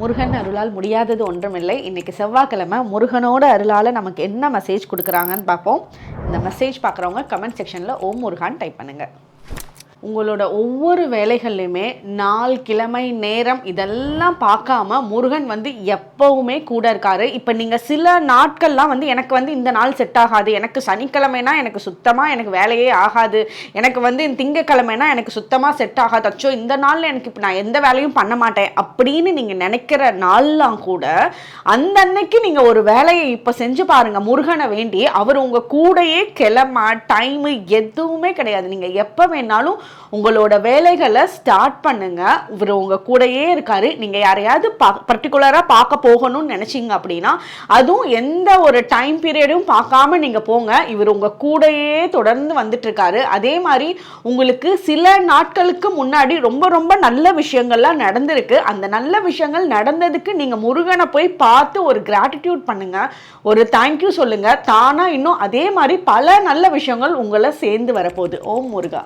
முருகன் அருளால் முடியாதது ஒன்றுமில்லை. இன்றைக்கி செவ்வாய்க்கிழமை முருகனோட அருளால் நமக்கு என்ன மெசேஜ் கொடுக்குறாங்கன்னு பார்ப்போம். இந்த மெசேஜ் பார்க்குறவங்க கமெண்ட் செக்ஷனில் ஓம் முருகான் டைப் பண்ணுங்கள். உங்களோட ஒவ்வொரு வேலைகள்லையுமே நாள், கிழமை, நேரம் இதெல்லாம் பார்க்காம முருகன் எப்போவுமே கூட இருக்காரு. இப்போ நீங்கள் சில நாட்கள்லாம் எனக்கு இந்த நாள் செட் ஆகாது, எனக்கு சனிக்கிழமைனா எனக்கு சுத்தமாக எனக்கு வேலையே ஆகாது, எனக்கு திங்கக்கிழமைனா எனக்கு சுத்தமாக செட் ஆகாது, அச்சோ இந்த நாளில் எனக்கு இப்போ நான் எந்த வேலையும் பண்ண மாட்டேன் அப்படின்னு நீங்கள் நினைக்கிற நாள்லாம் கூட அந்த அன்னைக்கு நீங்கள் ஒரு வேலையை இப்போ செஞ்சு பாருங்கள் முருகனை வேண்டி. அவர் உங்கள் கூடையே கிளம்ப டைமு எதுவுமே கிடையாது. நீங்கள் எப்போ வேணாலும் உங்களோட வேலைகளை ஸ்டார்ட் பண்ணுங்க. இவர் உங்க கூடயே இருக்காரு. நீங்க யாரையாவது பர்டிகுலரா பார்க்க போகணும்னு நினைச்சீங்க அப்படின்னா அதுவும் எந்த ஒரு டைம் பீரியடும் பார்க்காம நீங்க போங்க. இவர் உங்க கூடயே தொடர்ந்து வந்துட்டு இருக்காரு. அதே மாதிரி உங்களுக்கு சில நாட்களுக்கு முன்னாடி ரொம்ப ரொம்ப நல்ல விஷயங்கள்லாம் நடந்திருக்கு. அந்த நல்ல விஷயங்கள் நடந்ததுக்கு நீங்க முருகனை போய் பார்த்து ஒரு கிராட்டிடியூட் பண்ணுங்க, ஒரு தேங்க்யூ சொல்லுங்க. தானா இன்னும் அதே மாதிரி பல நல்ல விஷயங்கள் உங்களை சேர்ந்து வரப்போகுது. ஓம் முருகா.